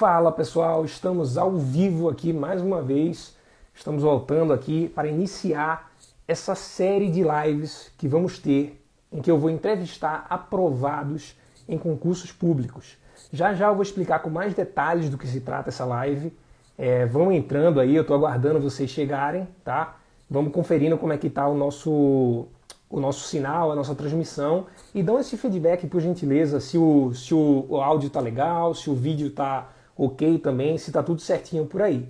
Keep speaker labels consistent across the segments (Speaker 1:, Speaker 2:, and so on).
Speaker 1: Fala pessoal, estamos ao vivo aqui mais uma vez. Estamos voltando aqui para iniciar essa série de lives que vamos ter, em que eu vou entrevistar aprovados em concursos públicos. Já já eu vou explicar com mais detalhes do que se trata essa live. Vão entrando aí, eu estou aguardando vocês chegarem, tá? Vamos conferindo como é que está o nosso sinal, a nossa transmissão, e dão esse feedback, por gentileza, se o áudio está legal, se o vídeo está ok também, se está tudo certinho por aí,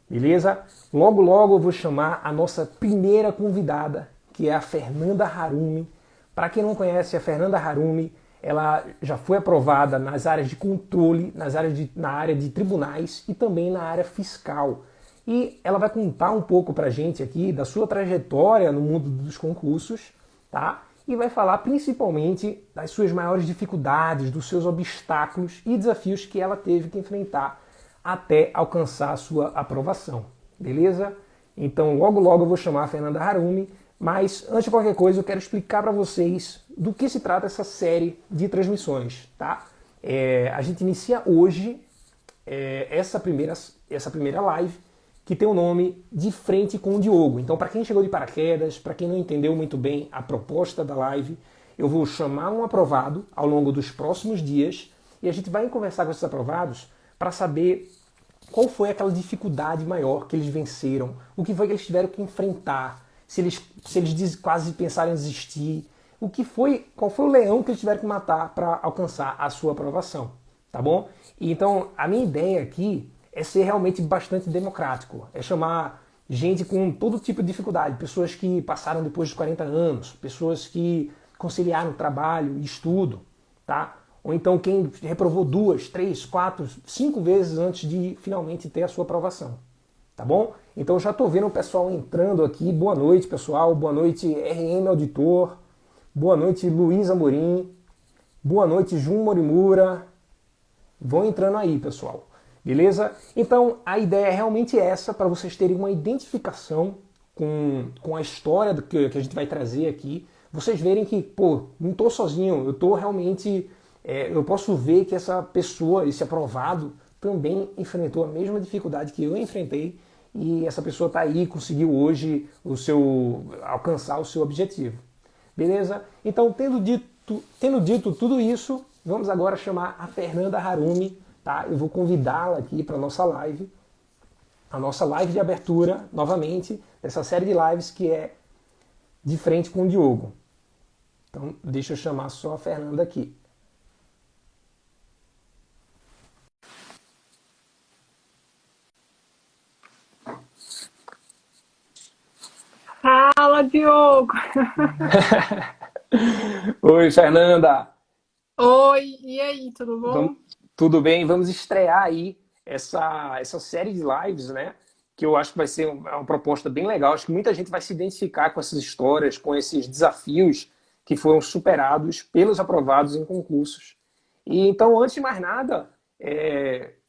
Speaker 1: beleza? Logo, logo eu vou chamar a nossa primeira convidada, que é a Fernanda Harumi. Para quem não conhece, a Fernanda Harumi, ela já foi aprovada nas áreas de controle, na área de tribunais e também na área fiscal. E ela vai contar um pouco para a gente aqui da sua trajetória no mundo dos concursos, tá? E vai falar principalmente das suas maiores dificuldades, dos seus obstáculos e desafios que ela teve que enfrentar até alcançar a sua aprovação, beleza? Então logo logo eu vou chamar a Fernanda Harumi, mas antes de qualquer coisa eu quero explicar para vocês do que se trata essa série de transmissões, tá? A gente inicia hoje essa primeira live, que tem o nome De Frente com o Diogo. Então, para quem chegou de paraquedas, para quem não entendeu muito bem a proposta da live, eu vou chamar um aprovado ao longo dos próximos dias e a gente vai conversar com esses aprovados para saber qual foi aquela dificuldade maior que eles venceram, o que foi que eles tiveram que enfrentar, se eles quase pensaram em desistir, qual foi o leão que eles tiveram que matar para alcançar a sua aprovação, tá bom? E então, a minha ideia aqui é ser realmente bastante democrático, é chamar gente com todo tipo de dificuldade, pessoas que passaram depois dos 40 anos, pessoas que conciliaram trabalho e estudo, tá? Ou então quem reprovou 2, 3, 4, 5 vezes antes de finalmente ter a sua aprovação, tá bom? Então eu já estou vendo o pessoal entrando aqui. Boa noite, pessoal, boa noite RM Auditor, boa noite Luiz Amorim, boa noite Jun Morimura, vão entrando aí, pessoal. Beleza? Então a ideia é realmente essa, para vocês terem uma identificação com a história que a gente vai trazer aqui. Vocês verem que, pô, não estou sozinho, eu estou realmente... eu posso ver que essa pessoa, esse aprovado, também enfrentou a mesma dificuldade que eu enfrentei e essa pessoa está aí, conseguiu hoje alcançar o seu objetivo. Beleza? Então, tendo dito tudo isso, vamos agora chamar a Fernanda Harumi. Tá? Eu vou convidá-la aqui para a nossa live de abertura, novamente, dessa série de lives que é De Frente com o Diogo. Então, deixa eu chamar só a Fernanda aqui.
Speaker 2: Fala, Diogo!
Speaker 1: Oi, Fernanda!
Speaker 2: Oi, e aí, tudo bom?
Speaker 1: Tudo bem? Vamos estrear aí essa série de lives, né? Que eu acho que vai ser uma proposta bem legal. Acho que muita gente vai se identificar com essas histórias, com esses desafios que foram superados pelos aprovados em concursos. E então, antes de mais nada,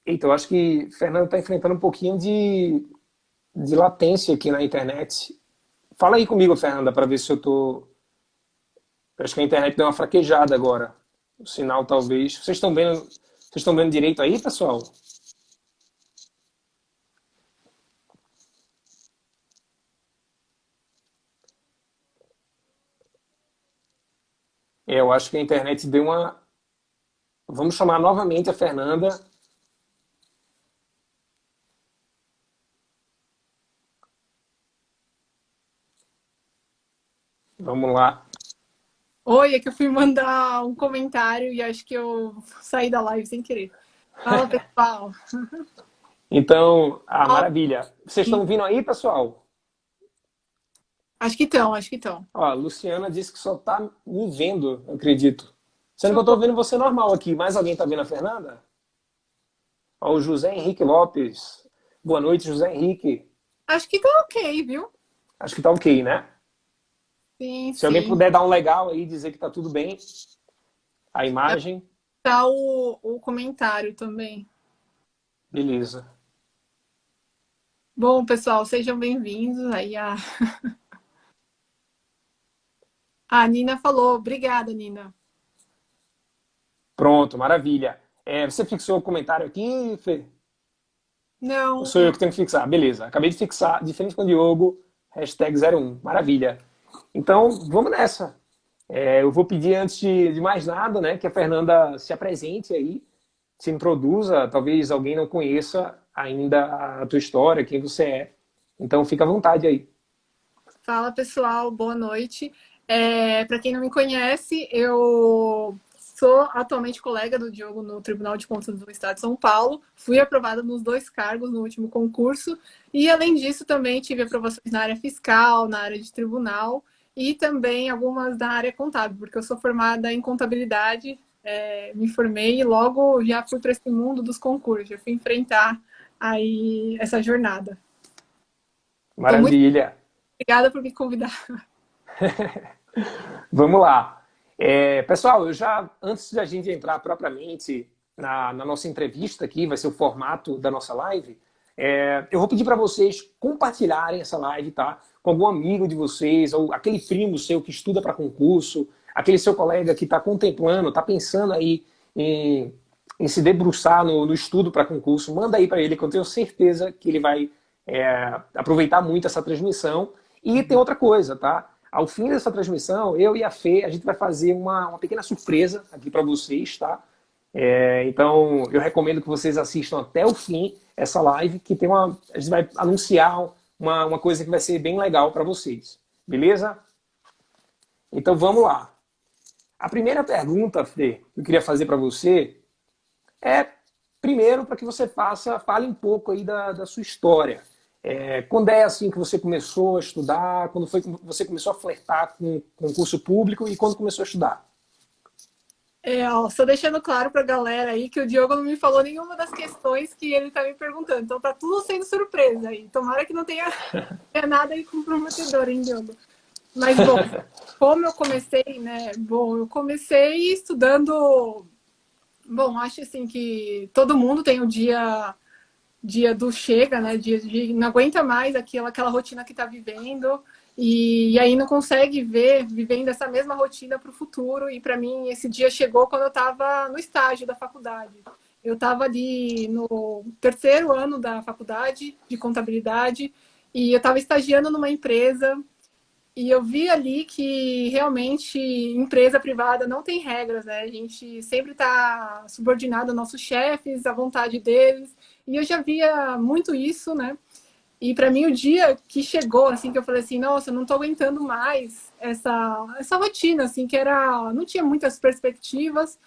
Speaker 1: eita, eu acho que Fernando está enfrentando um pouquinho de latência aqui na internet. Fala aí comigo, Fernanda, para ver se eu tô. Acho que a internet deu uma fraquejada agora. O sinal, talvez. Vocês estão vendo direito aí, pessoal? Eu acho que a internet deu uma. Vamos chamar novamente a Fernanda. Vamos lá.
Speaker 2: Oi, é que eu fui mandar um comentário e acho que eu saí da live sem querer. Fala, pessoal.
Speaker 1: Então,
Speaker 2: Ó,
Speaker 1: maravilha. Vocês estão vindo aí, pessoal?
Speaker 2: acho que estão, acho que estão.
Speaker 1: Ó, a Luciana disse que só está me vendo, eu acredito. Sendo
Speaker 2: Deixa
Speaker 1: que eu
Speaker 2: eu
Speaker 1: estou
Speaker 2: pôr.
Speaker 1: vendo você normal aqui. Mais alguém está vendo a Fernanda? Ó, o José Henrique Lopes. Boa noite, José Henrique.
Speaker 2: Acho que tá ok, viu?
Speaker 1: Acho que tá ok, né?
Speaker 2: Sim,
Speaker 1: Se alguém
Speaker 2: sim.
Speaker 1: puder dar um legal aí, dizer que tá tudo bem, a imagem,
Speaker 2: Tá o comentário também.
Speaker 1: beleza.
Speaker 2: Bom, pessoal, sejam bem-vindos. Aí a Nina falou. Obrigada, Nina.
Speaker 1: Pronto, maravilha. Você fixou o comentário aqui, Fê? Ou
Speaker 2: Não,
Speaker 1: sou eu que tenho que fixar? Beleza. Acabei de fixar, de frente com o Diogo, hashtag 01. Maravilha. Então, vamos nessa. Eu vou pedir, antes de mais nada, né, que a Fernanda se apresente aí, se introduza. Talvez alguém não conheça ainda a tua história, quem você é. Então, fica à vontade aí.
Speaker 2: fala pessoal, boa noite. Para quem não me conhece, eu sou atualmente colega do Diogo no Tribunal de Contas do Estado de São Paulo. Fui aprovada nos 2 cargos no último concurso e, além disso, também tive aprovações na área fiscal, na área de tribunal e também algumas na área contábil, porque eu sou formada em contabilidade, me formei e logo já fui para esse mundo dos concursos, já fui enfrentar aí essa jornada. Estou muito
Speaker 1: Maravilha.
Speaker 2: obrigada por me convidar.
Speaker 1: Vamos lá. Pessoal, antes de a gente entrar propriamente na nossa entrevista aqui, vai ser o formato da nossa live, eu vou pedir para vocês compartilharem essa live, tá? Com algum amigo de vocês, ou aquele primo seu que estuda para concurso, aquele seu colega que está contemplando, está pensando aí em se debruçar no estudo para concurso. Manda aí para ele, que eu tenho certeza que ele vai aproveitar muito essa transmissão. E tem outra coisa, tá? Ao fim dessa transmissão, eu e a Fê, a gente vai fazer uma pequena surpresa aqui para vocês, tá? Então, eu recomendo que vocês assistam até o fim essa live, que a gente vai anunciar uma coisa que vai ser bem legal para vocês. Beleza? Então, vamos lá. A primeira pergunta, Fê, que eu queria fazer para você é, primeiro, para que você fale um pouco aí da sua história. Quando é assim que você começou a estudar? Quando foi que você começou a flertar com concurso público e quando começou a estudar?
Speaker 2: Só deixando claro para a galera aí que o Diogo não me falou nenhuma das questões que ele está me perguntando. Então tá tudo sendo surpresa aí. Tomara que não tenha nada aí comprometedor, hein, Diogo? Mas, bom, como eu comecei, né? Bom, eu comecei estudando. Bom, acho assim que todo mundo tem o dia do chega, né? Dia de não aguenta mais aquela rotina que está vivendo e aí não consegue vivendo essa mesma rotina para o futuro. E para mim esse dia chegou quando eu estava no estágio da faculdade. Eu estava ali no terceiro ano da faculdade de contabilidade e eu estava estagiando numa empresa e eu vi ali que realmente empresa privada não tem regras, né? A gente sempre está subordinado aos nossos chefes, à vontade deles. E eu já via muito isso, né? E para mim o dia que chegou, assim, que eu falei assim, nossa, eu não estou aguentando mais essa rotina, assim, que não tinha muitas perspectivas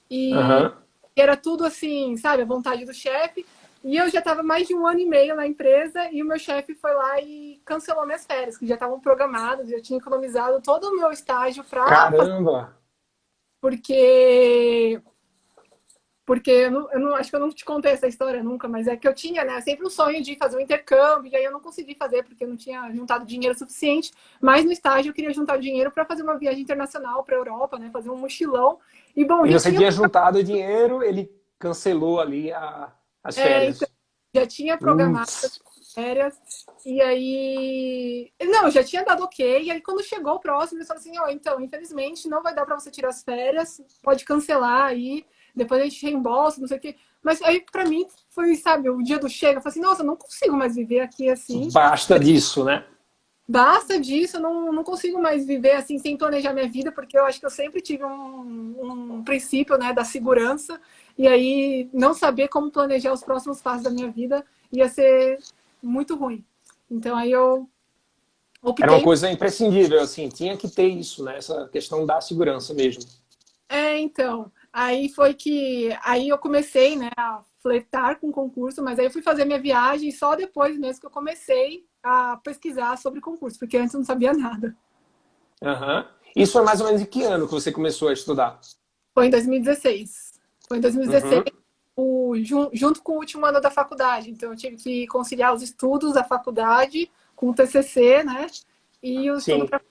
Speaker 2: e
Speaker 1: Aham.
Speaker 2: era tudo assim, sabe, a vontade do chefe. E eu já estava mais de 1 ano e meio na empresa e o meu chefe foi lá e cancelou minhas férias, que já estavam programadas, já tinha economizado todo o meu estágio para fazer,
Speaker 1: Caramba!
Speaker 2: porque eu não acho que eu não te contei essa história nunca, mas é que eu tinha, né, sempre um sonho de fazer um intercâmbio, e aí eu não consegui fazer porque eu não tinha juntado dinheiro suficiente, mas no estágio eu queria juntar dinheiro para fazer uma viagem internacional para a Europa, né, fazer um mochilão. E bom,
Speaker 1: E
Speaker 2: já
Speaker 1: você
Speaker 2: tinha
Speaker 1: tinha juntado dinheiro, ele cancelou ali as
Speaker 2: então,
Speaker 1: férias.
Speaker 2: já tinha programado
Speaker 1: Ups.
Speaker 2: férias, e aí. Não, já tinha dado ok, e aí quando chegou o próximo, eles falaram assim: ó, então, infelizmente não vai dar para você tirar as férias, pode cancelar aí, depois a gente reembolsa, não sei o quê. Mas aí para mim foi, sabe, o dia do chega, eu falei assim: nossa, eu não consigo mais viver aqui assim.
Speaker 1: Basta disso, né?
Speaker 2: Basta disso, eu não consigo mais viver assim sem planejar minha vida, porque eu acho que eu sempre tive um princípio, né, da segurança, e aí não saber como planejar os próximos passos da minha vida ia ser muito ruim. Então aí eu
Speaker 1: Era uma
Speaker 2: optei.
Speaker 1: coisa imprescindível, assim, tinha que ter isso, né? Essa questão da segurança mesmo.
Speaker 2: Então, aí foi que aí eu comecei, né, a flertar com o concurso, mas aí eu fui fazer minha viagem só depois mesmo que eu comecei a pesquisar sobre concurso, porque antes eu não sabia nada.
Speaker 1: Aham. Isso foi mais ou menos em que ano que você começou a estudar?
Speaker 2: Foi em 2016. Foi em 2016,
Speaker 1: Uhum.
Speaker 2: junto com o último ano da faculdade. Então, eu tive que conciliar os estudos da faculdade com o TCC, né? E o estudo
Speaker 1: Sim.
Speaker 2: para.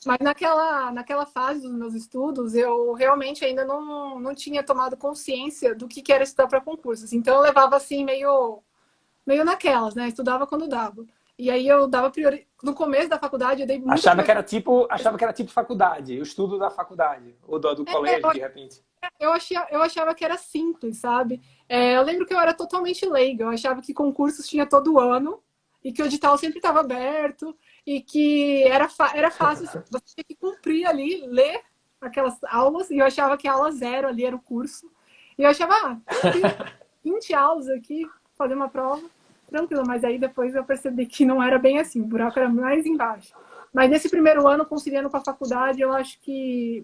Speaker 2: Mas naquela fase dos meus estudos, eu realmente ainda não tinha tomado consciência do que era estudar para concursos. Então, eu levava assim, meio naquelas, né? Estudava quando dava. E aí eu no começo da faculdade eu dei muito...
Speaker 1: Achava que era tipo faculdade, o estudo da faculdade, ou do colégio, de repente.
Speaker 2: Eu achava que era simples, sabe? Eu lembro que eu era totalmente leiga. Eu achava que concursos tinha todo ano e que o edital sempre estava aberto e que era fácil, assim, você tinha que cumprir ali, ler aquelas aulas, e eu achava que a aula zero ali era o curso. E eu achava, tranquilo, 20 aulas aqui, fazer uma prova, tranquilo. Mas aí depois eu percebi que não era bem assim, o buraco era mais embaixo. Mas nesse primeiro ano, conciliando com a faculdade, eu acho que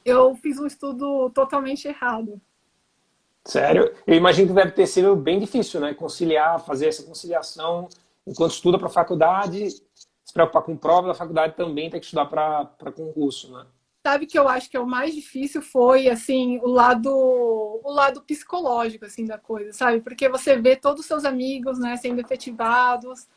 Speaker 2: eu fiz um estudo totalmente errado.
Speaker 1: Sério? Eu imagino que deve ter sido bem difícil, né? Conciliar, fazer essa conciliação enquanto estuda para a faculdade, se preocupar com prova da faculdade também tem que estudar para concurso, né?
Speaker 2: Sabe que eu acho que é o mais difícil foi, assim, o lado psicológico, assim, da coisa, sabe? Porque você vê todos os seus amigos, né, sendo efetivados,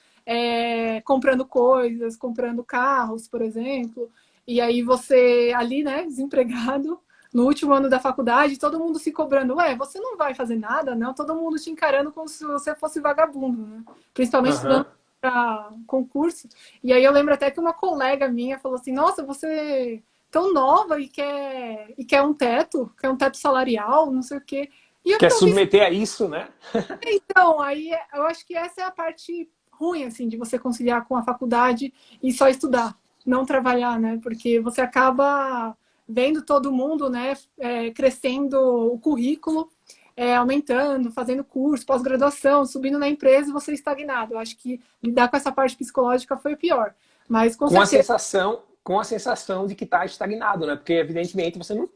Speaker 2: comprando coisas, comprando carros, por exemplo, e aí você ali, né, desempregado, no último ano da faculdade, todo mundo se cobrando, ué, você não vai fazer nada, não? Todo mundo te encarando como se você fosse vagabundo, né? Principalmente estudando
Speaker 1: Aham.
Speaker 2: para concurso. E aí eu lembro até que uma colega minha falou assim, nossa, você tão nova e quer um teto salarial, não sei o quê. E eu
Speaker 1: Quer
Speaker 2: pensei,
Speaker 1: submeter a isso, né?
Speaker 2: então, aí eu acho que essa é a parte ruim, assim, de você conciliar com a faculdade e só estudar, não trabalhar, né? Porque você acaba vendo todo mundo, né, crescendo o currículo, aumentando, fazendo curso, pós-graduação, subindo na empresa e você estagnado. Eu acho que lidar com essa parte psicológica foi o pior. Mas com certeza.
Speaker 1: Com a sensação de que está estagnado, né? Porque evidentemente você não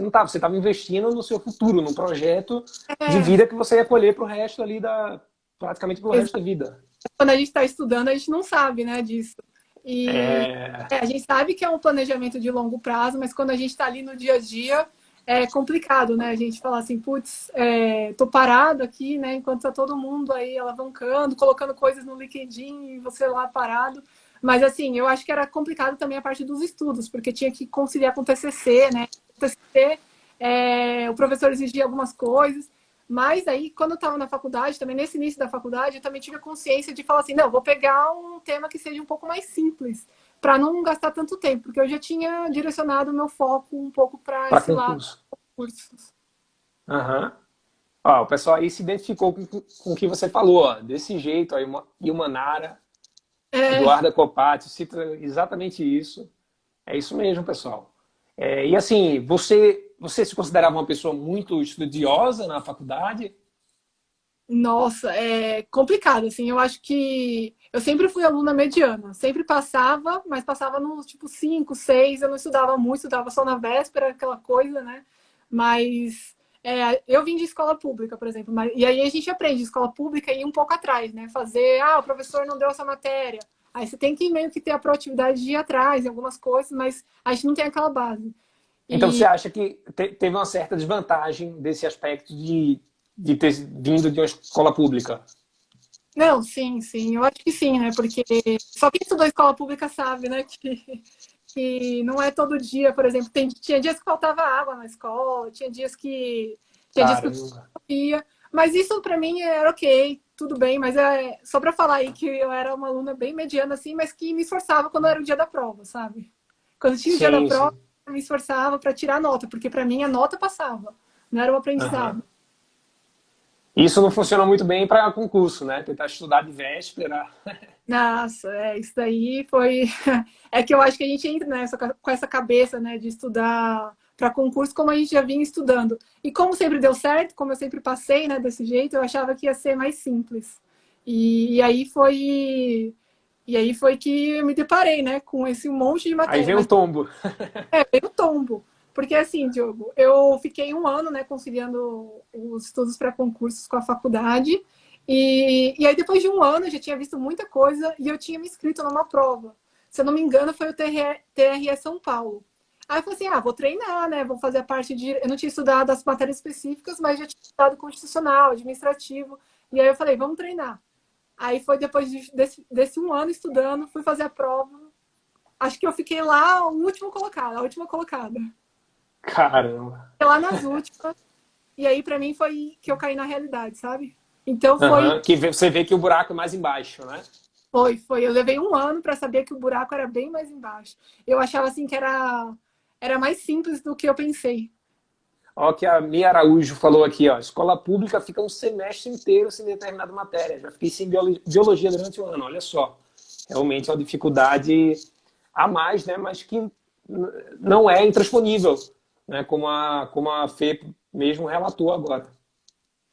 Speaker 1: estava, você estava investindo no seu futuro, num projeto de
Speaker 2: É,
Speaker 1: vida que você ia colher para o resto ali praticamente para o resto da vida.
Speaker 2: quando a gente está estudando, a gente não sabe, né, disso. E
Speaker 1: É,
Speaker 2: a gente sabe que é um planejamento de longo prazo, mas quando a gente está ali no dia a dia, é complicado, né? A gente falar assim, putz, tô parado aqui, né? Enquanto tá todo mundo aí alavancando, colocando coisas no LinkedIn e você lá parado. Mas assim, eu acho que era complicado também a parte dos estudos, porque tinha que conciliar com o TCC, né? O TCC, o professor exigia algumas coisas. Mas aí, quando eu estava na faculdade, também nesse início da faculdade, eu também tive a consciência de falar assim, não, vou pegar um tema que seja um pouco mais simples, para não gastar tanto tempo, porque eu já tinha direcionado o meu foco um pouco para
Speaker 1: para
Speaker 2: esse lado
Speaker 1: concurso.
Speaker 2: dos cursos.
Speaker 1: Aham. Ó, o pessoal aí se identificou com o que você falou, ó. Desse jeito, aí, Ilmanara,
Speaker 2: É,
Speaker 1: Eduarda Copati, cita exatamente isso. É isso mesmo, pessoal. E assim, você se considerava uma pessoa muito estudiosa na faculdade?
Speaker 2: nossa, é complicado, assim, eu acho que eu sempre fui aluna mediana, sempre passava, mas passava no tipo 5, 6, eu não estudava muito, estudava só na véspera, aquela coisa, né? Mas eu vim de escola pública, por exemplo, e aí a gente aprende escola pública e ir um pouco atrás, né? Fazer, o professor não deu essa matéria, aí você tem que meio que ter a proatividade de ir atrás em algumas coisas, mas a gente não tem aquela base.
Speaker 1: Então você
Speaker 2: E
Speaker 1: acha que teve uma certa desvantagem desse aspecto de ter vindo de uma escola pública?
Speaker 2: não, sim, sim, eu acho que sim, né? Porque só quem estudou escola pública sabe, né? Que não é todo dia, por exemplo, tinha dias que faltava água na escola, tinha dias que eu
Speaker 1: Caramba.
Speaker 2: não ia, mas isso para mim era ok, tudo bem, mas só para falar aí que eu era uma aluna bem mediana assim, mas que me esforçava quando era o dia da prova, sabe? Quando tinha o dia da
Speaker 1: Sim,
Speaker 2: prova,
Speaker 1: sim.
Speaker 2: eu me esforçava para tirar nota, porque para mim a nota passava, não era o
Speaker 1: Aham.
Speaker 2: aprendizado.
Speaker 1: Isso não funciona muito bem para concurso, né? Tentar estudar de véspera.
Speaker 2: Nossa, isso daí foi. É que eu acho que a gente entra nessa, com essa cabeça, né, de estudar para concurso como a gente já vinha estudando. E como sempre deu certo, como eu sempre passei, né, desse jeito, eu achava que ia ser mais simples. E aí foi. E aí foi que eu me deparei, né, com esse monte de
Speaker 1: Aí
Speaker 2: matéria.
Speaker 1: vem o
Speaker 2: Mas
Speaker 1: tombo.
Speaker 2: veio o tombo. Porque assim, Diogo, eu fiquei um ano, né, conciliando os estudos para concursos com a faculdade. E aí, depois de um ano, eu já tinha visto muita coisa e eu tinha me inscrito numa prova. Se eu não me engano, foi o TRE São Paulo. Aí eu falei assim, vou treinar, né? Vou fazer a parte de... Eu não tinha estudado as matérias específicas, mas já tinha estudado constitucional, administrativo. E aí eu falei, vamos treinar. Aí foi depois desse um ano estudando, fui fazer a prova. Acho que eu fiquei lá, a última colocada.
Speaker 1: Caramba.
Speaker 2: Fiquei lá nas últimas. E aí, pra mim, foi que eu caí na realidade, sabe? Então, foi
Speaker 1: Aham. Que você vê que o buraco é mais embaixo, né?
Speaker 2: Foi. Eu levei um ano para saber que o buraco era bem mais embaixo. Eu achava assim que era mais simples do que eu pensei.
Speaker 1: Ó, que a Mia Araújo falou aqui, ó. Escola pública fica um semestre inteiro sem determinada matéria. Já fiquei sem biologia durante um ano, olha só. Realmente é uma dificuldade a mais, né? Mas que não é intransponível, né? Como a Fê mesmo relatou agora.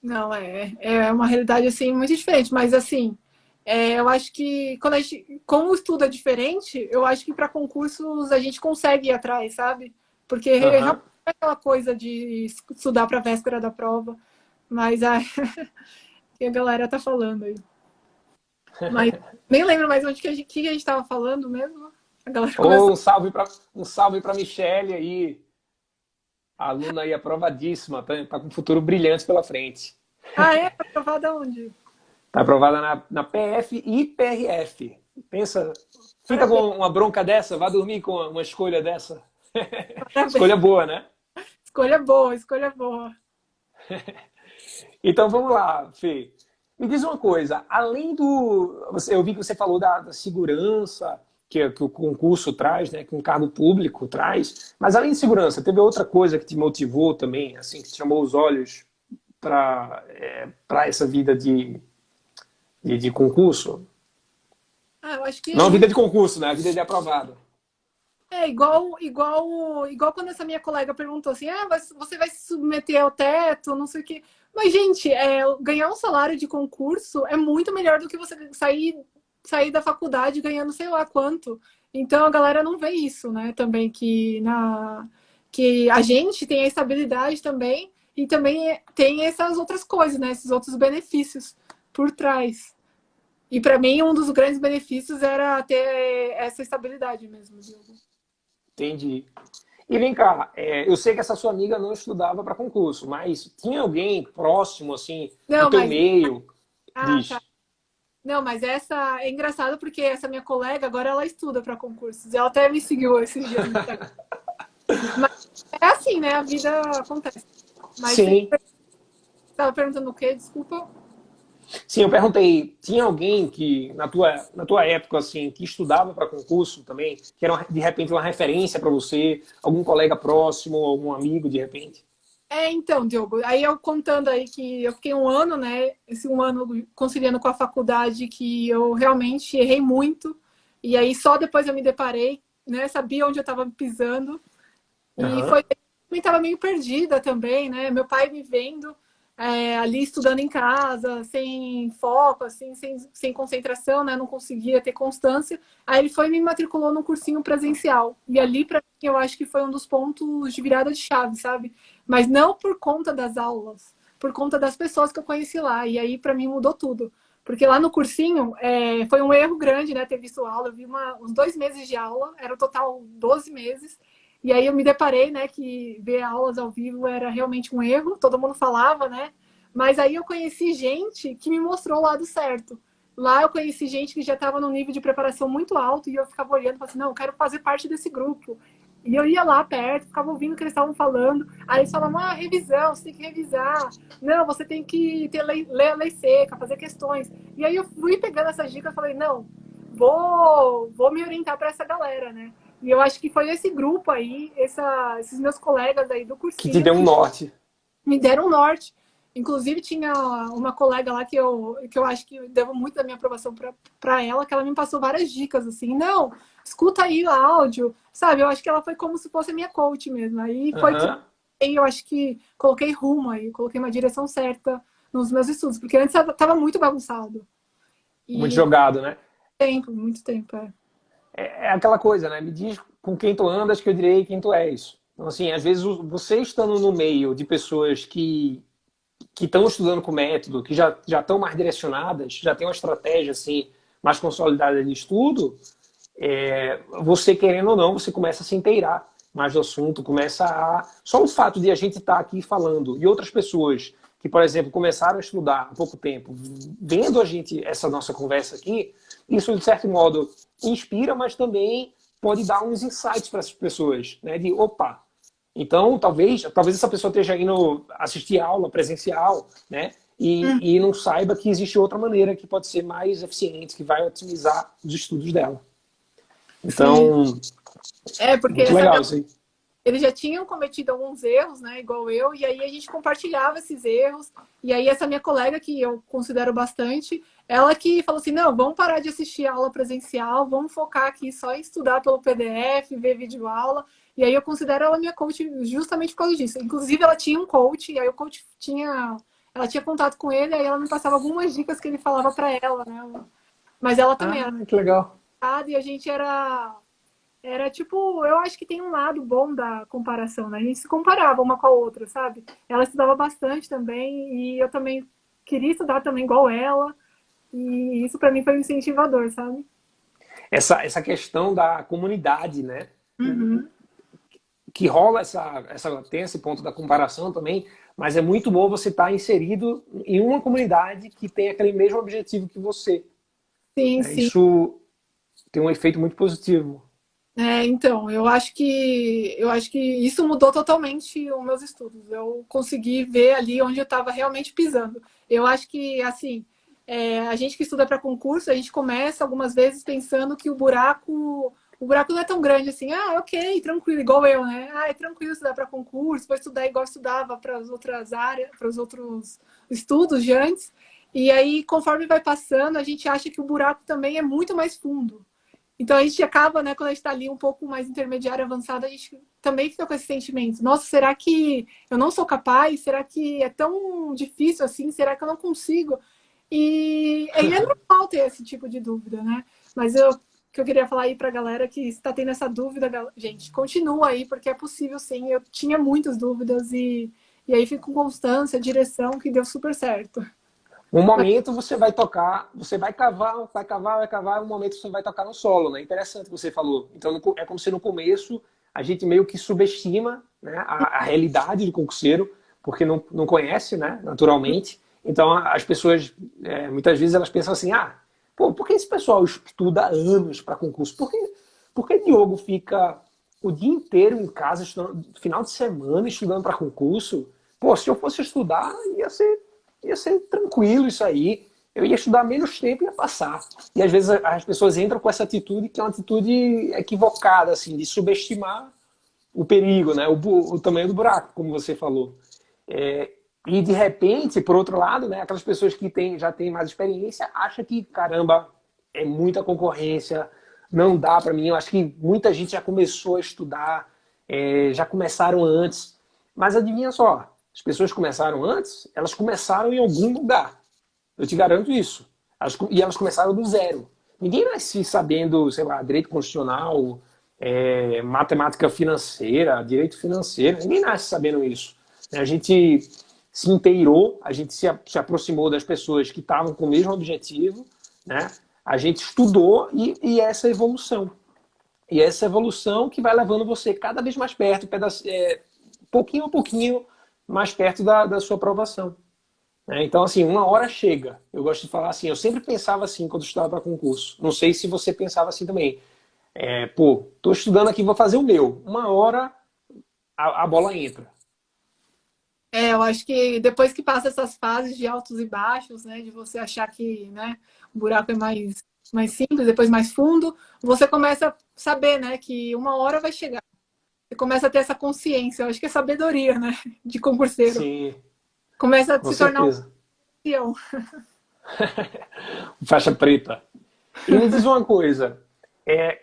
Speaker 2: Não, é uma realidade assim muito diferente, mas assim, eu acho que quando como o estudo é diferente, eu acho que para concursos a gente consegue ir atrás, sabe? Porque realmente
Speaker 1: Aham.
Speaker 2: é aquela coisa de estudar para a véspera da prova, mas que a galera tá falando aí. Mas nem lembro mais onde que a gente tava falando mesmo. A galera
Speaker 1: Ou
Speaker 2: começou.
Speaker 1: um salve para Michele aí, a aluna aí aprovadíssima, tá com um futuro brilhante pela frente.
Speaker 2: Ah, é? Tá aprovada onde?
Speaker 1: Tá aprovada na PF e PRF. Pensa, fica
Speaker 2: Parabéns,
Speaker 1: com uma bronca dessa, vá dormir com uma escolha dessa.
Speaker 2: parabéns.
Speaker 1: Escolha boa, né?
Speaker 2: Escolha boa, escolha boa.
Speaker 1: Então vamos lá, Fê. Me diz uma coisa, além do. Eu vi que você falou da segurança que o concurso traz, né? Que um cargo público traz, mas além de segurança, teve outra coisa que te motivou também, assim, que te chamou os olhos para essa vida de concurso?
Speaker 2: Ah, eu acho que
Speaker 1: Não a vida de concurso, né? A vida de aprovado.
Speaker 2: é igual quando essa minha colega perguntou assim: você vai se submeter ao teto, não sei o quê. Mas, gente, ganhar um salário de concurso é muito melhor do que você sair da faculdade ganhando sei lá quanto. Então a galera não vê isso, né? Também que a gente tem a estabilidade também e também tem essas outras coisas, né? Esses outros benefícios por trás. E para mim, um dos grandes benefícios era ter essa estabilidade mesmo, Diogo.
Speaker 1: Entendi. E vem cá, eu sei que essa sua amiga não estudava para concurso, mas tinha alguém próximo, assim, do
Speaker 2: Não,
Speaker 1: teu
Speaker 2: mas.
Speaker 1: meio,
Speaker 2: Ah,
Speaker 1: diz.
Speaker 2: tá. Não, mas essa é engraçado porque essa minha colega agora ela estuda para concursos. Ela até me seguiu esses dias no Instagram. Mas é assim, né? A vida acontece. Mas você
Speaker 1: Sim,
Speaker 2: estava perguntando o quê? Desculpa.
Speaker 1: sim, eu perguntei, tinha alguém que, na tua época, assim, que estudava para concurso também, que era, de repente, uma referência para você, algum colega próximo, algum amigo, de repente?
Speaker 2: Então, Diogo, aí eu contando aí que eu fiquei um ano, né? Esse um ano conciliando com a faculdade, que eu realmente errei muito. E aí só depois eu me deparei, né? Sabia onde eu estava pisando. E
Speaker 1: Aham.
Speaker 2: foi, eu também estava meio perdida também, né? Meu pai me vendo ali estudando em casa, sem foco, assim, sem concentração, né? Não conseguia ter constância. Aí ele foi e me matriculou num cursinho presencial. E ali, para mim, eu acho que foi um dos pontos de virada de chave, sabe? Mas não por conta das aulas, por conta das pessoas que eu conheci lá. E aí, para mim, mudou tudo. Porque lá no cursinho, foi um erro grande, né? Ter visto aula. Eu vi uns 2 meses de aula, era o total 12 meses. E aí eu me deparei, né, que ver aulas ao vivo era realmente um erro, todo mundo falava, né? Mas aí eu conheci gente que me mostrou o lado certo. Lá eu conheci gente que já estava num nível de preparação muito alto e eu ficava olhando e falava assim, não, eu quero fazer parte desse grupo. E eu ia lá perto, ficava ouvindo o que eles estavam falando. Aí eles falavam, revisão, você tem que revisar. Não, você tem que ler a lei seca, fazer questões. E aí eu fui pegando essas dicas e falei, não, vou me orientar para essa galera, né? E eu acho que foi esse grupo aí, esses meus colegas aí do
Speaker 1: Que te
Speaker 2: cursinho,
Speaker 1: deu um
Speaker 2: que
Speaker 1: norte.
Speaker 2: me deram um norte. Inclusive, tinha uma colega lá que eu acho que devo muito da minha aprovação para ela, que ela me passou várias dicas, assim, não, escuta aí o áudio, sabe? Eu acho que ela foi como se fosse a minha coach mesmo. Aí foi que
Speaker 1: Aham.
Speaker 2: eu acho que coloquei rumo aí, coloquei uma direção certa nos meus estudos, porque antes estava muito bagunçado.
Speaker 1: Muito
Speaker 2: E com
Speaker 1: jogado, né?
Speaker 2: muito tempo,
Speaker 1: É aquela coisa, né? Me diz com quem tu andas que eu direi quem tu és. Então, assim, às vezes você estando no meio de pessoas que estão estudando com método, que já estão mais direcionadas, já tem uma estratégia assim mais consolidada de estudo, você querendo ou não, você começa a se inteirar mais do assunto, começa a... Só o fato de a gente estar aqui falando e outras pessoas que, por exemplo, começaram a estudar há pouco tempo, vendo a gente, essa nossa conversa aqui, isso, de certo modo, inspira, mas também pode dar uns insights para essas pessoas, né? De, opa, então talvez essa pessoa esteja indo assistir aula presencial, né? e não saiba que existe outra maneira que pode ser mais eficiente, que vai otimizar os estudos dela. Então,
Speaker 2: Sim. Porque
Speaker 1: muito legal isso aí.
Speaker 2: eles já tinham cometido alguns erros, né, igual eu, e aí a gente compartilhava esses erros. E aí essa minha colega, que eu considero bastante, ela que falou assim, não, vamos parar de assistir a aula presencial, vamos focar aqui só em estudar pelo PDF, ver videoaula. E aí eu considero ela minha coach justamente por causa disso. Inclusive ela tinha um coach, e aí o coach ela tinha contato com ele, aí ela me passava algumas dicas que ele falava para ela, né? Mas ela também era
Speaker 1: Que legal.
Speaker 2: e a gente era tipo, eu acho que tem um lado bom da comparação, né? A gente se comparava uma com a outra, sabe? Ela estudava bastante também e eu também queria estudar também igual ela. E isso para mim foi um incentivador, sabe?
Speaker 1: Essa questão da comunidade, né?
Speaker 2: Uhum.
Speaker 1: Que rola tem esse ponto da comparação também, mas é muito bom você estar inserido em uma comunidade que tem aquele mesmo objetivo que você.
Speaker 2: Sim,
Speaker 1: Né?
Speaker 2: sim.
Speaker 1: Isso tem um efeito muito positivo.
Speaker 2: Então, eu acho que isso mudou totalmente os meus estudos. Eu consegui ver ali onde eu estava realmente pisando. Eu acho que, assim, a gente que estuda para concurso, a gente começa algumas vezes pensando que o buraco não é tão grande assim. Ah, ok, tranquilo, igual eu, né? Ah, é tranquilo estudar para concurso, vou estudar igual eu estudava para as outras áreas, para os outros estudos de antes. E aí, conforme vai passando, a gente acha que o buraco também é muito mais fundo. Então a gente acaba, né, quando a gente está ali um pouco mais intermediário, avançado, a gente também fica com esse sentimento. Nossa, será que eu não sou capaz? Será que é tão difícil assim? Será que eu não consigo? E é normal ter esse tipo de dúvida, né? Mas que eu queria falar aí para a galera que está tendo essa dúvida, gente, continua aí, porque é possível sim. Eu tinha muitas dúvidas e aí fico com constância, direção, que deu super certo.
Speaker 1: Um momento você vai tocar, você vai cavar, um momento você vai tocar no solo, né? Interessante o que você falou. Então é como se no começo a gente meio que subestima, né, a realidade do concurseiro, porque não conhece, né, naturalmente. Então as pessoas, muitas vezes elas pensam assim, pô, por que esse pessoal estuda anos para concurso? Por que Diogo fica o dia inteiro em casa, estudando, final de semana, estudando para concurso? Pô, se eu fosse estudar, ia ser tranquilo isso aí. Eu ia estudar menos tempo e ia passar. E às vezes as pessoas entram com essa atitude que é uma atitude equivocada, assim, de subestimar o perigo, né? O tamanho do buraco, como você falou. E de repente, por outro lado, né, aquelas pessoas que já têm mais experiência acham que, caramba, é muita concorrência, não dá para mim. Eu acho que muita gente já começou a estudar, já começaram antes. Mas adivinha só, as pessoas começaram antes, elas começaram em algum lugar. Eu te garanto isso. E elas começaram do zero. Ninguém nasce sabendo, sei lá, direito constitucional, matemática financeira, direito financeiro. Ninguém nasce sabendo isso. A gente se inteirou, a gente se aproximou das pessoas que estavam com o mesmo objetivo, né? A gente estudou e essa evolução. E essa evolução que vai levando você cada vez mais perto, pouquinho a pouquinho, mais perto da sua aprovação. Então, assim, uma hora chega. Eu gosto de falar assim, eu sempre pensava assim quando eu estudava para concurso. Não sei se você pensava assim também. Pô, tô estudando aqui, vou fazer o meu. Uma hora a bola entra.
Speaker 2: Eu acho que depois que passa essas fases de altos e baixos, né, de você achar que, né, o buraco é mais simples, depois mais fundo, você começa a saber, né, que uma hora vai chegar. Você começa a ter essa consciência. Eu acho que é sabedoria, né, de concurseiro.
Speaker 1: Sim,
Speaker 2: Começa a
Speaker 1: com
Speaker 2: se tornar um
Speaker 1: certeza.
Speaker 2: peão.
Speaker 1: Faixa preta. E me diz uma coisa,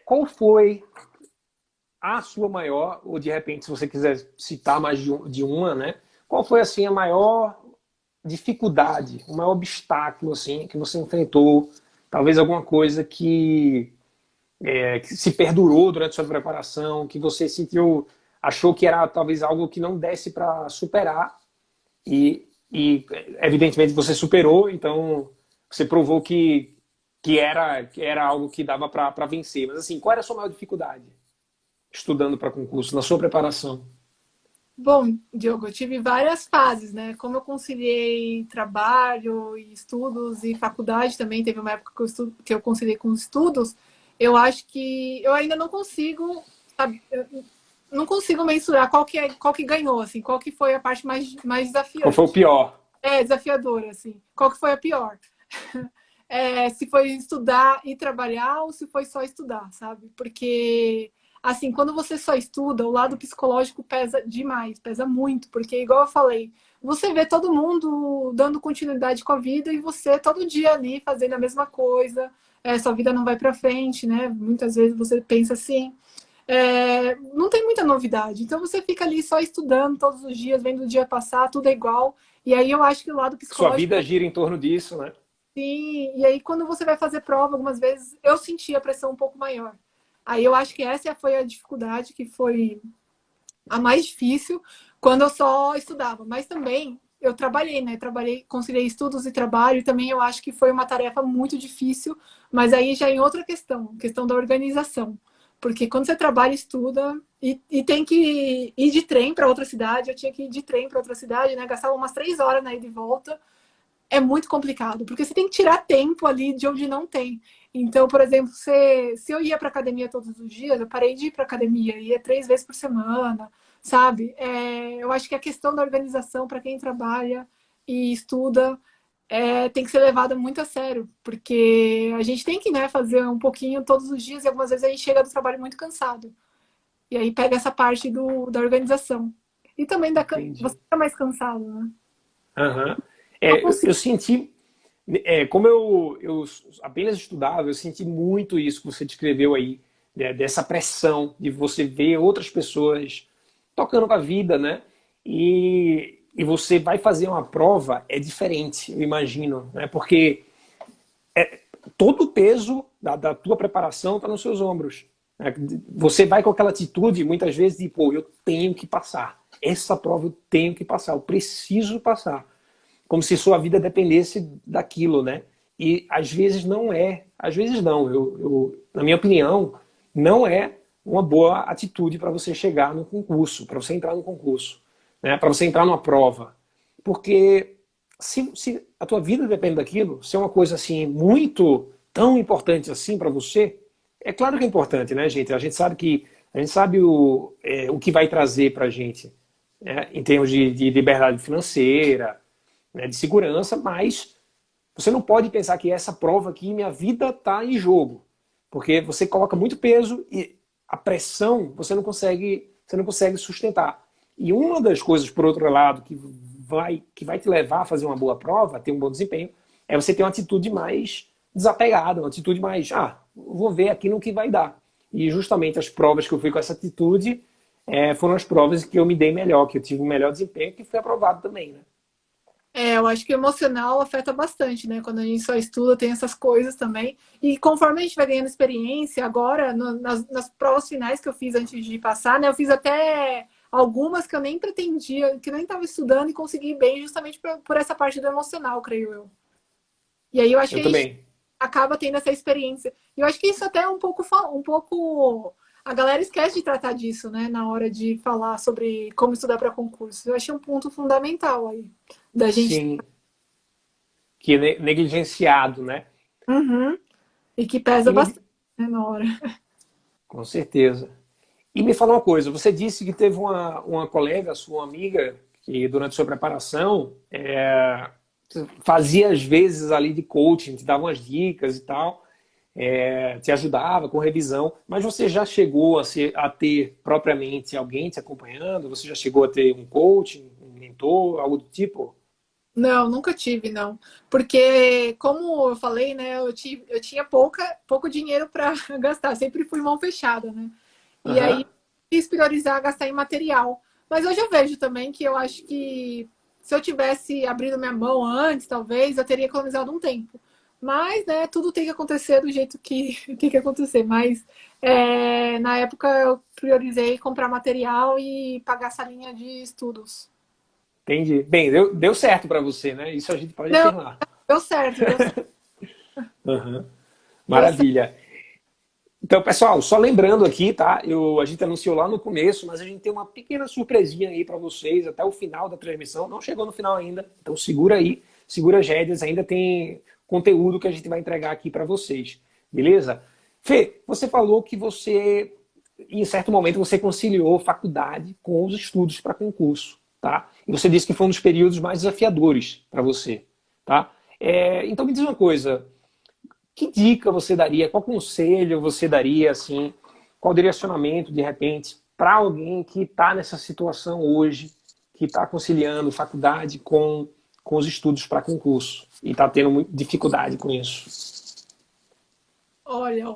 Speaker 1: qual foi a sua maior, ou de repente, se você quiser citar mais de uma, né? Qual foi, assim, a maior dificuldade, o maior obstáculo, assim, que você enfrentou? Talvez alguma coisa que se perdurou durante a sua preparação, que você achou que era talvez algo que não desse para superar e evidentemente você superou, então você provou que era algo que dava para vencer. Mas assim, qual era a sua maior dificuldade estudando para concurso, na sua preparação?
Speaker 2: Bom, Diogo, eu tive várias fases, né? Como eu conciliei trabalho e estudos e faculdade também, teve uma época que eu conciliei com estudos, eu acho que eu ainda não consigo, sabe, eu não consigo mensurar qual que ganhou, assim, qual que foi a parte mais
Speaker 1: Qual
Speaker 2: desafiante.
Speaker 1: foi o pior?
Speaker 2: É desafiadora, assim. Qual que foi a pior? Se foi estudar e trabalhar ou se foi só estudar, sabe? Porque, assim, quando você só estuda, o lado psicológico pesa demais, pesa muito, porque, igual eu falei, você vê todo mundo dando continuidade com a vida e você todo dia ali fazendo a mesma coisa, sua vida não vai para frente, né? Muitas vezes você pensa assim. Não tem muita novidade. Então você fica ali só estudando todos os dias, vendo o dia passar, tudo é igual. E aí eu acho que o lado
Speaker 1: Sua
Speaker 2: psicológico
Speaker 1: vida gira em torno disso, né?
Speaker 2: sim, e aí quando você vai fazer prova, algumas vezes eu senti a pressão um pouco maior. Aí eu acho que essa foi a dificuldade, que foi a mais difícil quando eu só estudava. Mas também eu trabalhei, né? Trabalhei, conciliei estudos e trabalho, e também eu acho que foi uma tarefa muito difícil, mas aí já em outra questão, questão da organização. Porque quando você trabalha, estuda e tem que ir de trem para outra cidade, eu tinha que ir de trem para outra cidade, né? Gastava umas 3 horas na ida e volta, é muito complicado, porque você tem que tirar tempo ali de onde não tem. Então, por exemplo, se eu ia para academia todos os dias, eu parei de ir para academia, ia 3 vezes por semana, sabe? Eu acho que a questão da organização para quem trabalha e estuda tem que ser levada muito a sério, porque a gente tem que, né, fazer um pouquinho todos os dias e algumas vezes a gente chega do trabalho muito cansado. E aí pega essa parte da organização. E também você
Speaker 1: Entendi.
Speaker 2: fica mais cansado, né?
Speaker 1: Aham.
Speaker 2: Eu
Speaker 1: Eu
Speaker 2: consigo.
Speaker 1: senti, como eu apenas estudava, eu senti muito isso que você descreveu aí, né, dessa pressão de você ver outras pessoas tocando com a vida, né? E você vai fazer uma prova, é diferente, eu imagino, né? Porque todo o peso da tua preparação está nos seus ombros, né? Você vai com aquela atitude, muitas vezes, de, pô, eu tenho que passar. Essa prova eu tenho que passar, eu preciso passar. Como se sua vida dependesse daquilo, né? E às vezes não é. Às vezes não. Na minha opinião, não é uma boa atitude para você chegar no concurso, para você entrar no concurso, né? Para você entrar numa prova. Porque se a tua vida depende daquilo, se é uma coisa assim muito tão importante assim para você, é claro que é importante, né, gente? A gente sabe o que vai trazer para a gente, né, em termos de liberdade financeira, né, de segurança, mas você não pode pensar que essa prova aqui, minha vida está em jogo, porque você coloca muito peso e a pressão você não consegue sustentar. E uma das coisas, por outro lado, que vai te levar a fazer uma boa prova, ter um bom desempenho, é você ter uma atitude mais desapegada, uma atitude mais, vou ver aqui no que vai dar. E justamente as provas que eu fui com essa atitude foram as provas que eu me dei melhor, que eu tive um melhor desempenho, que fui aprovado também, né?
Speaker 2: Eu acho que o emocional afeta bastante, né? Quando a gente só estuda, tem essas coisas também. E conforme a gente vai ganhando experiência, agora, nas provas finais que eu fiz antes de passar, né? Eu fiz até algumas que eu nem pretendia, que nem estava estudando e consegui bem justamente por essa parte do emocional, creio eu. E aí eu acho que
Speaker 1: Eu
Speaker 2: a gente
Speaker 1: também.
Speaker 2: acaba tendo essa experiência. E eu acho que isso até é um pouco. A galera esquece de tratar disso, né? Na hora de falar sobre como estudar para concurso. Eu achei um ponto fundamental aí da gente.
Speaker 1: Sim, que é negligenciado, né?
Speaker 2: Uhum. E que pesa
Speaker 1: E me,
Speaker 2: bastante, né, na hora.
Speaker 1: com certeza. E me fala uma coisa, você disse que teve uma colega, sua amiga, que durante sua preparação fazia às vezes ali de coaching, te dava umas dicas e tal, te ajudava com revisão, mas você já chegou a ter propriamente alguém te acompanhando? Você já chegou a ter um coaching, um mentor, algo do tipo?
Speaker 2: Não, nunca tive, não. Porque, como eu falei, né, eu tinha pouco dinheiro para gastar. Sempre fui mão fechada, né? E
Speaker 1: Aham.
Speaker 2: aí, quis priorizar gastar em material. Mas hoje eu vejo também que eu acho que se eu tivesse abrido minha mão antes, talvez, eu teria economizado um tempo. Mas, né, tudo tem que acontecer do jeito que tem que acontecer. Mas, na época, eu priorizei comprar material e pagar essa linha de estudos.
Speaker 1: Entendi. Bem, deu certo para você, né? Isso a gente pode
Speaker 2: Não,
Speaker 1: afirmar.
Speaker 2: deu certo, deu certo.
Speaker 1: Aham.
Speaker 2: Deu certo.
Speaker 1: Maravilha. Então, pessoal, só lembrando aqui, tá? A gente anunciou lá no começo, mas a gente tem uma pequena surpresinha aí para vocês até o final da transmissão. Não chegou no final ainda, então segura aí, segura as rédeas, ainda tem conteúdo que a gente vai entregar aqui para vocês, beleza? Fê, você falou que em certo momento, você conciliou faculdade com os estudos para concurso. tá? E você disse que foi um dos períodos mais desafiadores para você, tá? Então me diz uma coisa, que dica você daria, qual conselho você daria, assim, qual direcionamento, de repente, para alguém que está nessa situação hoje, que está conciliando faculdade com os estudos para concurso e está tendo muita dificuldade com isso?
Speaker 2: Olha,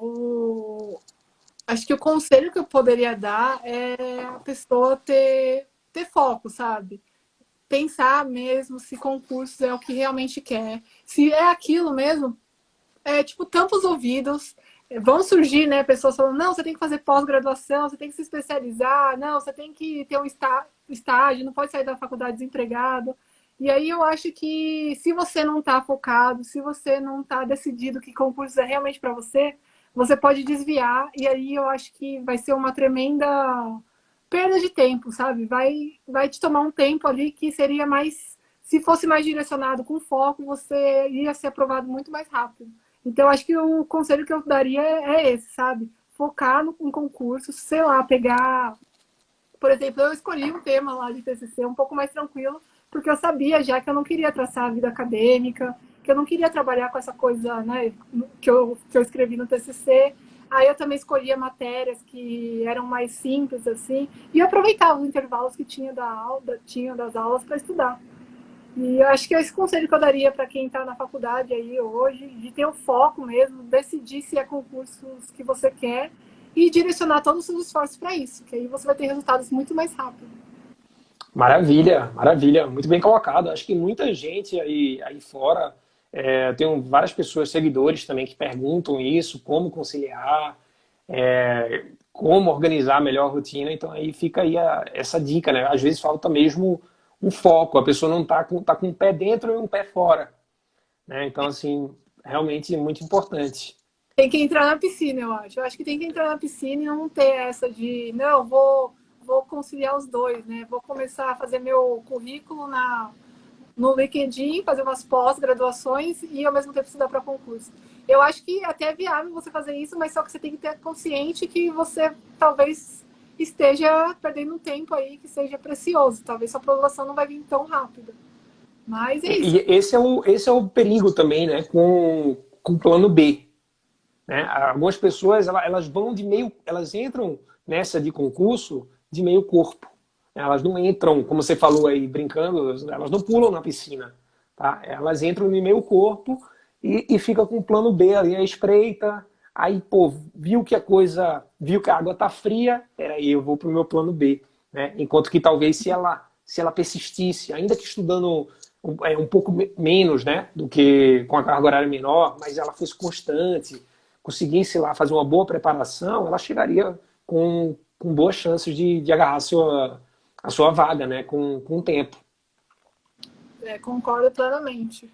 Speaker 2: acho que o conselho que eu poderia dar é a pessoa ter foco, sabe? Pensar mesmo se concursos é o que realmente quer. Se é aquilo mesmo, tipo, tampa os ouvidos. Vão surgir, né, pessoas falando, não, você tem que fazer pós-graduação, você tem que se especializar, não, você tem que ter um estágio, não pode sair da faculdade desempregado. E aí eu acho que se você não está focado, se você não está decidido que concurso é realmente para você, você pode desviar e aí eu acho que vai ser uma tremenda perda de tempo, sabe? Vai te tomar um tempo ali que seria mais, se fosse mais direcionado com foco, você ia ser aprovado muito mais rápido. Então, acho que o conselho que eu daria é esse, sabe? Focar em concurso, sei lá, pegar. Por exemplo, eu escolhi um tema lá de TCC um pouco mais tranquilo, porque eu sabia já que eu não queria traçar a vida acadêmica, que eu não queria trabalhar com essa coisa, né, que eu escrevi no TCC. Aí eu também escolhia matérias que eram mais simples, assim, e eu aproveitava os intervalos que tinha das aulas para estudar. E eu acho que é esse conselho que eu daria para quem está na faculdade aí hoje, de ter um foco mesmo, decidir se é concursos que você quer e direcionar todos os seus esforços para isso, que aí você vai ter resultados muito mais rápido.
Speaker 1: Maravilha, maravilha, muito bem colocado. Acho que muita gente aí fora, tenho várias pessoas, seguidores também, que perguntam isso, como conciliar, como organizar melhor a rotina. Então aí fica aí essa dica, né? Às vezes falta mesmo um foco, a pessoa não tá com um pé dentro e um pé fora, né? Então, assim, realmente muito importante.
Speaker 2: Tem que entrar na piscina, eu acho. Eu acho que tem que entrar na piscina e não ter essa de, não, vou conciliar os dois, né? Vou começar a fazer meu currículo no LinkedIn, fazer umas pós-graduações e ao mesmo tempo estudar para concurso. Eu acho que até é viável você fazer isso, mas só que você tem que ter consciente que você talvez esteja perdendo um tempo aí que seja precioso. Talvez sua aprovação não vai vir tão rápida. Mas é isso.
Speaker 1: E esse é o perigo também, né? Com o plano B. Né? Algumas pessoas elas vão de meio, elas entram nessa de concurso de meio corpo. Elas não entram, como você falou aí, brincando, elas não pulam na piscina. Tá? Elas entram de meio corpo e fica com o plano B ali, a espreita. Aí, pô, viu que a água tá fria, peraí, eu vou pro meu plano B. Né? Enquanto que talvez se ela persistisse, ainda que estudando um pouco menos, né, do que com a carga horária menor, mas ela fosse constante, conseguisse lá fazer uma boa preparação, ela chegaria com boas chances de agarrar a sua vaga, né, com o tempo.
Speaker 2: Concordo plenamente.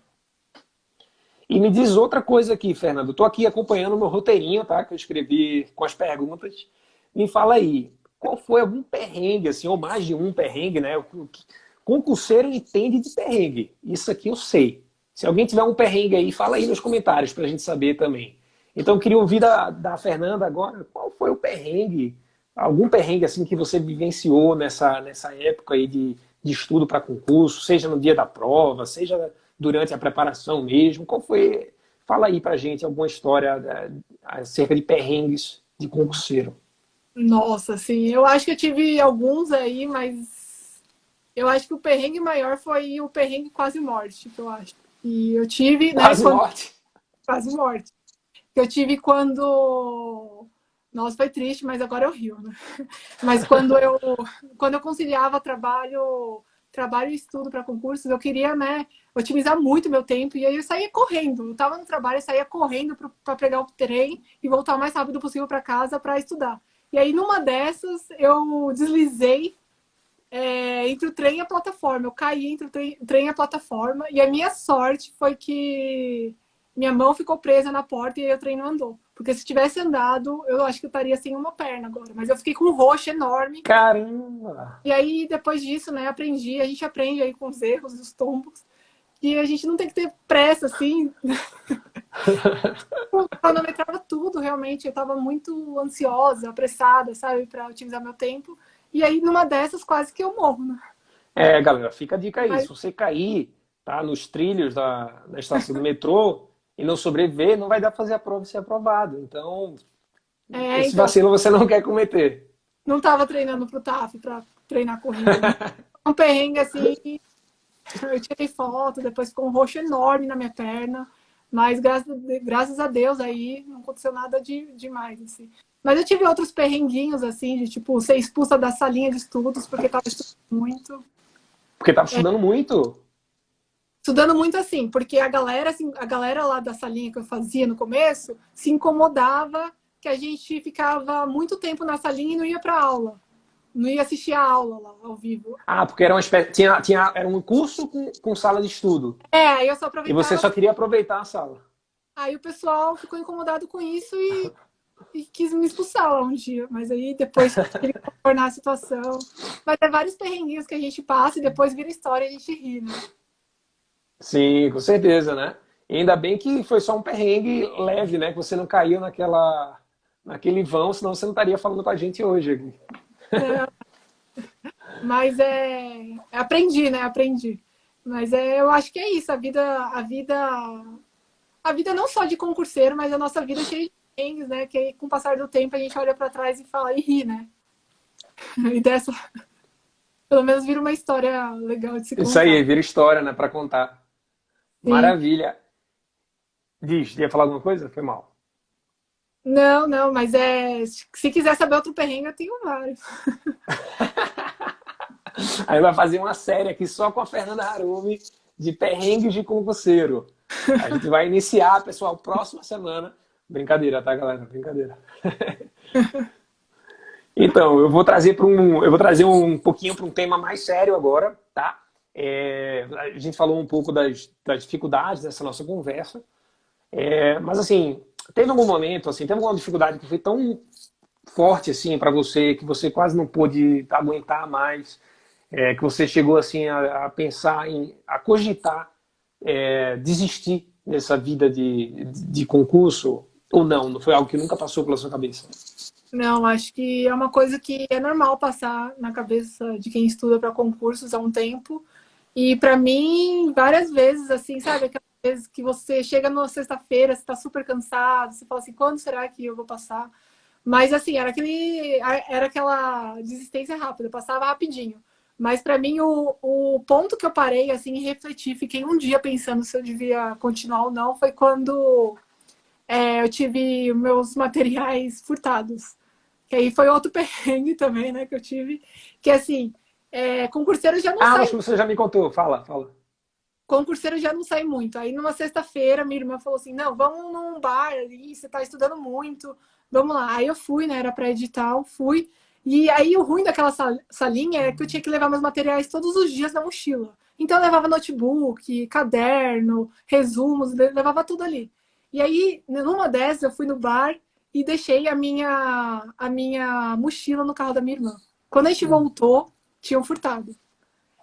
Speaker 1: E me diz outra coisa aqui, Fernando. Estou aqui acompanhando o meu roteirinho, tá? Que eu escrevi com as perguntas. Me fala aí, qual foi algum perrengue, assim, ou mais de um perrengue, né? O que concurseiro entende de perrengue. Isso aqui eu sei. Se alguém tiver um perrengue aí, fala aí nos comentários para a gente saber também. Então, eu queria ouvir da Fernanda agora, qual foi o perrengue, algum perrengue assim que você vivenciou nessa época aí de estudo para concurso, seja no dia da prova, seja durante a preparação mesmo. Qual foi? Fala aí pra gente alguma história acerca de perrengues de concurseiro.
Speaker 2: Nossa, assim, eu acho que eu tive alguns aí, mas eu acho que o perrengue maior foi o perrengue quase morte, que eu acho. E eu tive, né,
Speaker 1: Quase morte.
Speaker 2: quase morte. Que eu tive quando. Nossa, foi triste, mas agora eu rio, né? Mas quando eu conciliava trabalho e estudo para concursos, eu queria, né, otimizar muito meu tempo e aí eu saía correndo. Eu estava no trabalho, eu saía correndo para pegar o trem e voltar o mais rápido possível para casa para estudar. E aí, numa dessas, eu deslizei entre o trem e a plataforma. Eu caí entre o trem e a plataforma. E a minha sorte foi que minha mão ficou presa na porta e aí o trem não andou. Porque se tivesse andado, eu acho que eu estaria sem uma perna agora. Mas eu fiquei com um roxo enorme.
Speaker 1: Caramba!
Speaker 2: E aí, depois disso, né, a gente aprende aí com os erros e os tombos. E a gente não tem que ter pressa, assim. Eu cronometrava tudo, realmente. Eu estava muito ansiosa, apressada, sabe, para otimizar meu tempo. E aí, numa dessas, quase que eu morro, né?
Speaker 1: Galera, fica a dica aí.
Speaker 2: Mas,
Speaker 1: Se você cair, tá, nos trilhos da estação do metrô e não sobreviver, não vai dar pra fazer a prova e ser aprovado. Então, esse
Speaker 2: então,
Speaker 1: vacilo você não quer cometer.
Speaker 2: não tava treinando pro TAF, pra treinar corrida. Mas um perrengue assim, eu tirei foto, depois ficou um roxo enorme na minha perna. Mas graças a Deus aí não aconteceu nada demais, assim. Mas eu tive outros perrenguinhos, assim, de tipo, ser expulsa da salinha de estudos, porque tava estudando muito.
Speaker 1: Porque tava estudando muito.
Speaker 2: Estudando muito assim, porque assim, a galera lá da salinha que eu fazia no começo se incomodava que a gente ficava muito tempo na salinha e não ia pra aula. Não ia assistir a aula lá, ao vivo.
Speaker 1: Ah, porque era uma espécie, era um curso com sala de estudo.
Speaker 2: Aí eu só
Speaker 1: E você
Speaker 2: aproveitava.
Speaker 1: só queria aproveitar a sala.
Speaker 2: Aí o pessoal ficou incomodado com isso e quis me expulsar lá um dia. Mas aí depois ele contornar a situação. Mas é vários perrenguinhos que a gente passa e depois vira história e a gente ri, né?
Speaker 1: Sim, com certeza, né? E ainda bem que foi só um perrengue leve, né? Que você não caiu naquele vão, senão você não estaria falando com a gente hoje aqui.
Speaker 2: Mas aprendi, né? Aprendi. Mas eu acho que é isso. A vida não só de concurseiro, mas a nossa vida é cheia de perrengues, né? Que com o passar do tempo a gente olha para trás e fala e ri, né? E dessa, pelo menos vira uma história legal de se
Speaker 1: Isso
Speaker 2: contar.
Speaker 1: aí, vira história, né? Pra contar.
Speaker 2: Sim.
Speaker 1: Maravilha. Diz, ia falar alguma coisa? Foi mal.
Speaker 2: Não, não, mas se quiser saber outro perrengue, eu tenho vários.
Speaker 1: Aí vai fazer uma série aqui só com a Fernanda Harumi de perrengues de concurseiro. A gente vai iniciar, pessoal, próxima semana. Brincadeira, tá, galera? Brincadeira. Então, eu vou trazer um pouquinho para um tema mais sério agora, tá? A gente falou um pouco das dificuldades dessa nossa conversa, mas assim, teve algum momento, assim, teve alguma dificuldade que foi tão forte assim para você que você quase não pôde aguentar mais, que você chegou assim a pensar a cogitar, desistir dessa vida de concurso ou não? Não foi algo que nunca passou pela sua cabeça?
Speaker 2: Não, acho que é uma coisa que é normal passar na cabeça de quem estuda para concursos há um tempo. E para mim, várias vezes, assim, sabe? Aquelas vezes que você chega na sexta-feira, você está super cansado, você fala assim, quando será que eu vou passar? Mas, assim, era aquela desistência rápida, passava rapidinho. Mas para mim, o ponto que eu parei, assim, e refleti, fiquei um dia pensando se eu devia continuar ou não, foi quando eu tive meus materiais furtados. Que aí foi outro perrengue também, né, que eu tive. Que assim, concurseiro já não
Speaker 1: Ah,
Speaker 2: sai.
Speaker 1: acho que você já me contou. Fala, fala.
Speaker 2: Concurseiro já não sai muito. Aí numa sexta-feira, minha irmã falou assim: não, vamos num bar ali, você tá estudando muito, vamos lá. Aí eu fui, né? Era para edital, fui. E aí o ruim daquela salinha é que eu tinha que levar meus materiais todos os dias na mochila. Então eu levava notebook, caderno, resumos, levava tudo ali. E aí, numa dessas, eu fui no bar e deixei a minha mochila no carro da minha irmã. Quando a gente voltou, tinham furtado.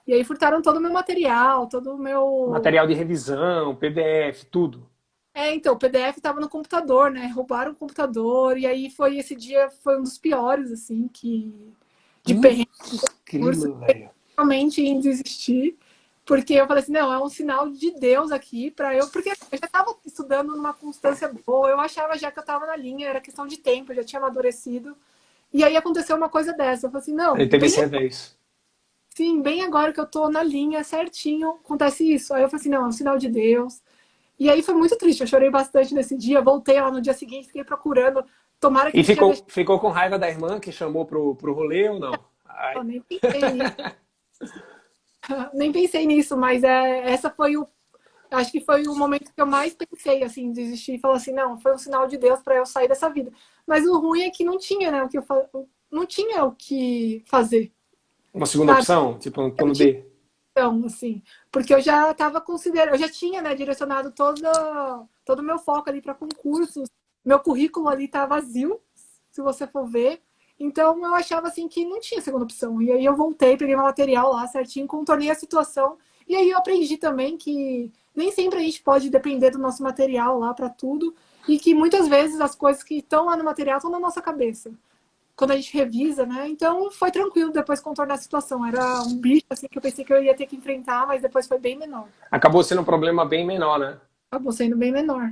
Speaker 2: E aí furtaram todo o meu material, todo o meu.
Speaker 1: Material de revisão, PDF, tudo.
Speaker 2: Então, o PDF estava no computador, né? Roubaram o computador, e aí esse dia foi um dos piores, assim, de perrengue de concurso,
Speaker 1: Incrível, velho.
Speaker 2: realmente em desistir, porque eu falei assim, não, é um sinal de Deus aqui para eu, porque eu já estava estudando numa constância boa, eu achava já que eu estava na linha, era questão de tempo, eu já tinha amadurecido, e aí aconteceu uma coisa dessa, eu falei assim, não,
Speaker 1: Ele teve esse revés.
Speaker 2: sim, bem agora que eu tô na linha certinho, acontece isso. Aí eu falei assim, não, é um sinal de Deus. E aí foi muito triste, eu chorei bastante nesse dia, voltei lá no dia seguinte, fiquei procurando, tomara que
Speaker 1: E
Speaker 2: ele tinha
Speaker 1: ficou com raiva da irmã que chamou pro rolê ou não? Ai.
Speaker 2: deixado, nem pensei nisso, nem pensei nisso, mas essa foi acho que foi o momento que eu mais pensei, assim, em desistir e falar assim, não, foi um sinal de Deus para eu sair dessa vida. Mas o ruim é que não tinha, né, não tinha o que fazer,
Speaker 1: Uma segunda
Speaker 2: sabe?
Speaker 1: opção? Tipo um
Speaker 2: Eu não
Speaker 1: plano
Speaker 2: tinha
Speaker 1: B?
Speaker 2: opção, assim, porque eu já estava considerando, eu já tinha, né, direcionado todo o meu foco ali para concursos, meu currículo ali tá vazio, se você for ver. Então eu achava assim que não tinha segunda opção. E aí eu voltei, peguei meu material lá certinho, contornei a situação. E aí eu aprendi também que nem sempre a gente pode depender do nosso material lá para tudo e que muitas vezes as coisas que estão lá no material estão na nossa cabeça. quando a gente revisa, né? Então foi tranquilo depois contornar a situação. Era um bicho assim que eu pensei que eu ia ter que enfrentar, mas depois foi bem menor.
Speaker 1: Acabou sendo um problema bem menor, né?
Speaker 2: Acabou sendo bem menor.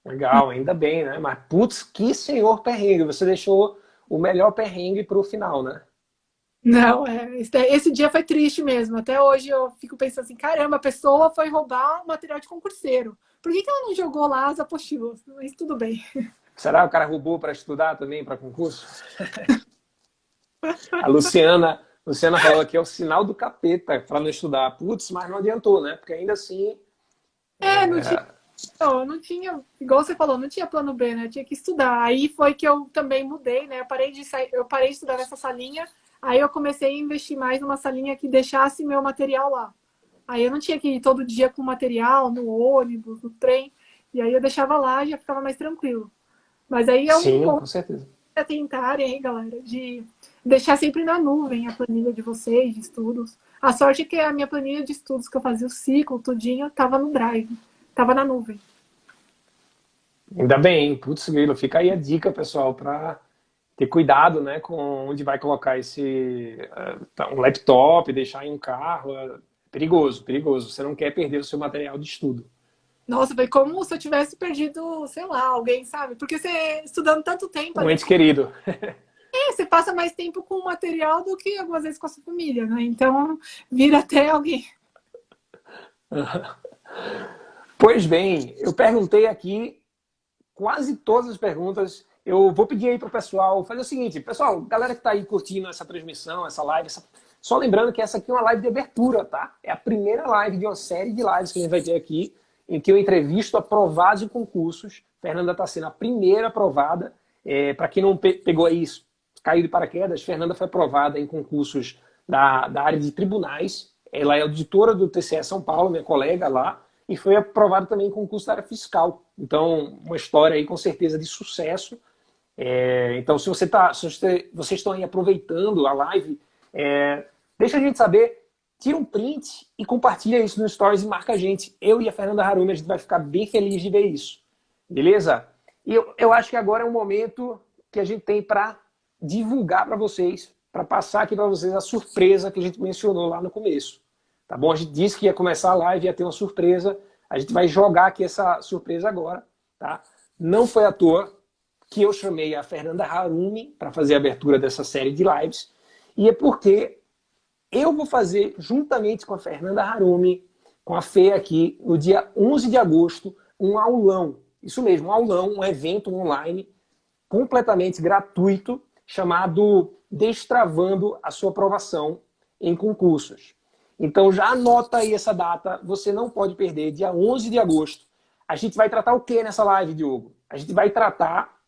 Speaker 1: Legal, ainda bem, né? Mas, putz, que senhor perrengue. Você deixou o melhor perrengue pro final, né?
Speaker 2: Não, esse dia foi triste mesmo. Até hoje eu fico pensando assim, caramba, a pessoa foi roubar o material de concurseiro. Por que ela não jogou lá as apostilas? Mas tudo bem.
Speaker 1: Será que o cara roubou para estudar também, para concurso? A Luciana falou que é o sinal do capeta para não estudar. Putz, mas não adiantou, né? Porque ainda assim.
Speaker 2: Não tinha, não tinha, igual você falou, não tinha plano B, né? Eu tinha que estudar. Aí foi que eu também mudei, né? Eu parei de estudar nessa salinha, aí eu comecei a investir mais numa salinha que deixasse meu material lá. Aí eu não tinha que ir todo dia com material, no ônibus, no trem. E aí eu deixava lá e já ficava mais tranquilo. Mas aí é um
Speaker 1: Sim,
Speaker 2: ponto
Speaker 1: com certeza.
Speaker 2: a tentarem aí, galera, de deixar sempre na nuvem a planilha de vocês, de estudos. A sorte é que a minha planilha de estudos que eu fazia o ciclo, tudinho, tava no Drive, tava na nuvem.
Speaker 1: Ainda bem, putz, Grilo, fica aí a dica, pessoal, para ter cuidado, né, com onde vai colocar um laptop, deixar em um carro. É perigoso, perigoso. Você não quer perder o seu material de estudo.
Speaker 2: Nossa, foi como se eu tivesse perdido, sei lá, alguém, sabe? Porque você estudando tanto tempo
Speaker 1: Um
Speaker 2: ali,
Speaker 1: ente querido.
Speaker 2: você passa mais tempo com o material do que algumas vezes com a sua família, né? Então, vira até alguém.
Speaker 1: Pois bem, eu perguntei aqui quase todas as perguntas. Eu vou pedir aí para o pessoal fazer o seguinte, pessoal, galera que está aí curtindo essa transmissão, essa live, só lembrando que essa aqui é uma live de abertura, tá? É a primeira live de uma série de lives que a gente vai ter aqui, em que eu entrevisto aprovados em concursos. Fernanda está sendo a primeira aprovada. Para quem não pegou isso, caiu de paraquedas, Fernanda foi aprovada em concursos da área de tribunais. Ela é auditora do TCE São Paulo, minha colega lá, e foi aprovada também em concurso da área fiscal. Então, uma história aí com certeza de sucesso. Então, se vocês estão aí aproveitando a live, deixa a gente saber, tira um print e compartilha isso no Stories e marca a gente. Eu e a Fernanda Harumi, a gente vai ficar bem feliz de ver isso. Beleza? E eu acho que agora é um momento que a gente tem para divulgar para vocês, para passar aqui para vocês a surpresa que a gente mencionou lá no começo. Tá bom? A gente disse que ia começar a live, ia ter uma surpresa. A gente vai jogar aqui essa surpresa agora, tá? Não foi à toa que eu chamei a Fernanda Harumi para fazer a abertura dessa série de lives. E é porque eu vou fazer, juntamente com a Fernanda Harumi, com a Fê aqui, no dia 11 de agosto, um aulão. Isso mesmo, um aulão, um evento online completamente gratuito, chamado Destravando a Sua Aprovação em Concursos. Então já anota aí essa data, você não pode perder, dia 11 de agosto. A gente vai tratar o que nessa live, Diogo? A gente vai tratar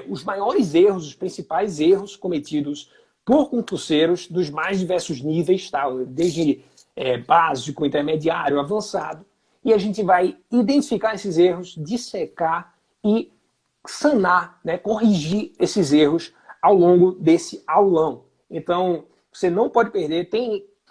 Speaker 1: os maiores erros, os principais erros cometidos por concurseiros dos mais diversos níveis, tá? Desde básico, intermediário, avançado. E a gente vai identificar esses erros, dissecar e sanar, né? Corrigir esses erros ao longo desse aulão. Então, você não pode perder.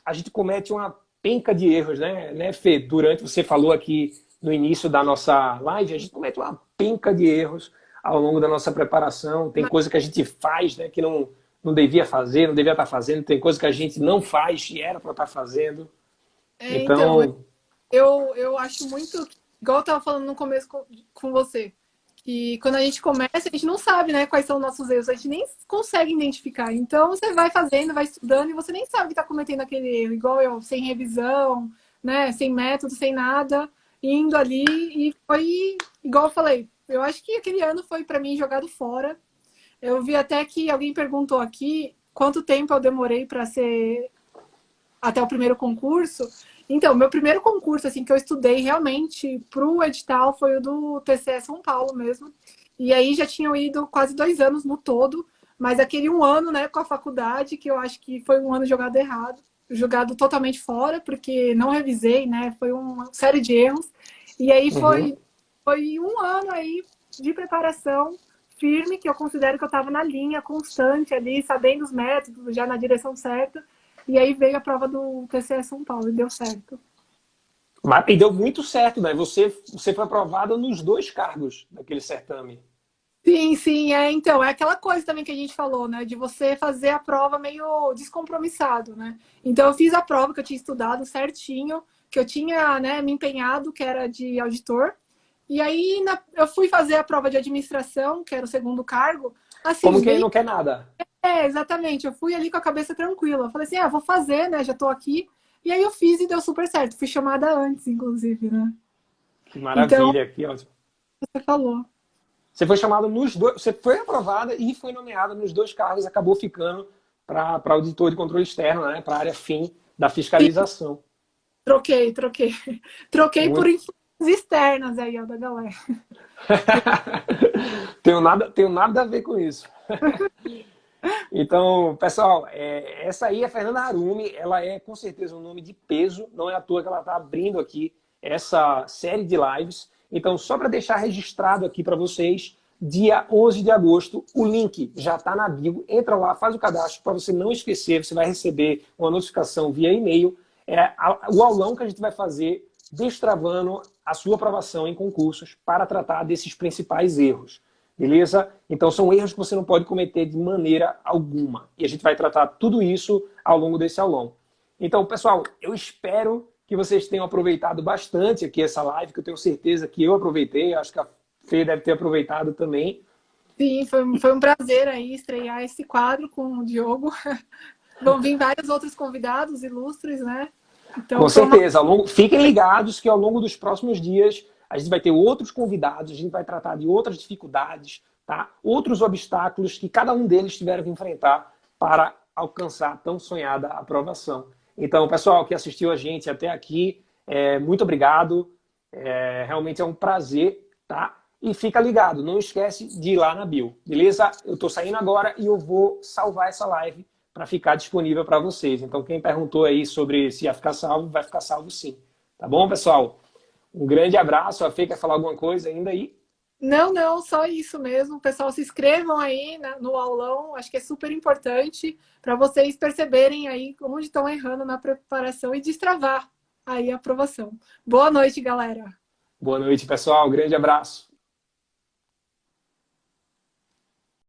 Speaker 1: A gente comete uma penca de erros, né, Fê? Você falou aqui no início da nossa live, a gente comete uma penca de erros ao longo da nossa preparação. Tem coisa que a gente faz, né, que não devia fazer, não devia estar fazendo. Tem coisa que a gente não faz e era para estar fazendo.
Speaker 2: Então, eu acho muito, igual eu estava falando no começo com você, que quando a gente começa, a gente não sabe, né, quais são os nossos erros, a gente nem consegue identificar. Então, você vai fazendo, vai estudando e você nem sabe que está cometendo aquele erro, igual eu, sem revisão, né, sem método, sem nada, indo ali e foi, igual eu falei, eu acho que aquele ano foi para mim jogado fora. Eu vi até que alguém perguntou aqui quanto tempo eu demorei para ser até o primeiro concurso. Então, meu primeiro concurso, assim, que eu estudei realmente pro edital foi o do TCE São Paulo mesmo. E aí já tinham ido quase 2 anos no todo, mas aquele 1 ano, né, com a faculdade, que eu acho que foi um ano jogado errado, jogado totalmente fora, porque não revisei, né, foi uma série de erros. E aí foi 1 ano aí de preparação firme, que eu considero que eu estava na linha, constante ali, sabendo os métodos, já na direção certa. E aí veio a prova do TCE São Paulo e deu certo.
Speaker 1: E deu muito certo, né? Você foi aprovada nos 2 cargos daquele certame.
Speaker 2: Sim, sim, então, é aquela coisa também que a gente falou, né, de você fazer a prova meio descompromissado, né? Então eu fiz a prova que eu tinha estudado certinho, que eu tinha, né, me empenhado, que era de auditor, e aí eu fui fazer a prova de administração, que era o segundo cargo,
Speaker 1: Como
Speaker 2: assim,
Speaker 1: quem
Speaker 2: bem,
Speaker 1: não quer nada.
Speaker 2: exatamente, eu fui ali com a cabeça tranquila, eu falei assim, vou fazer, né, já tô aqui, e aí eu fiz e deu super certo, fui chamada antes, inclusive, né?
Speaker 1: Que
Speaker 2: Então,
Speaker 1: maravilha, que ótimo.
Speaker 2: você falou.
Speaker 1: Você foi chamado nos dois, você foi aprovada e foi nomeada nos dois cargos, acabou ficando para auditor de controle externo, né, para a área fim da fiscalização.
Speaker 2: Troquei. Troquei por
Speaker 1: Muito.
Speaker 2: influências externas aí, ó, da galera.
Speaker 1: Tenho nada a ver com isso. Então, pessoal, essa aí é a Fernanda Harumi, ela é com certeza um nome de peso, não é à toa que ela está abrindo aqui essa série de lives. Então, só para deixar registrado aqui para vocês, dia 11 de agosto, o link já está na bio, entra lá, faz o cadastro para você não esquecer, você vai receber uma notificação via e-mail, o aulão que a gente vai fazer destravando a sua aprovação em concursos para tratar desses principais erros. Beleza? Então são erros que você não pode cometer de maneira alguma. E a gente vai tratar tudo isso ao longo desse aulão. Então, pessoal, eu espero que vocês tenham aproveitado bastante aqui essa live, que eu tenho certeza que eu aproveitei, acho que a Fê deve ter aproveitado também.
Speaker 2: Sim, foi um prazer aí estrear esse quadro com o Diogo. Vão vir vários outros convidados ilustres, né? Então,
Speaker 1: Com certeza. Fiquem ligados que ao longo dos próximos dias a gente vai ter outros convidados, a gente vai tratar de outras dificuldades, tá? Outros obstáculos que cada um deles tiveram que enfrentar para alcançar a tão sonhada aprovação. Então, pessoal que assistiu a gente até aqui, muito obrigado. Realmente é um prazer, tá? E fica ligado, não esquece de ir lá na bio, beleza? Eu estou saindo agora e eu vou salvar essa live para ficar disponível para vocês. Então, quem perguntou aí sobre se ia ficar salvo, vai ficar salvo sim. Tá bom, pessoal? Um grande abraço. A Fê quer falar alguma coisa ainda aí?
Speaker 2: Não, só isso mesmo. Pessoal, se inscrevam aí no aulão, acho que é super importante para vocês perceberem aí onde estão errando na preparação e destravar aí a aprovação. Boa noite, galera.
Speaker 1: Boa noite, pessoal. Grande abraço.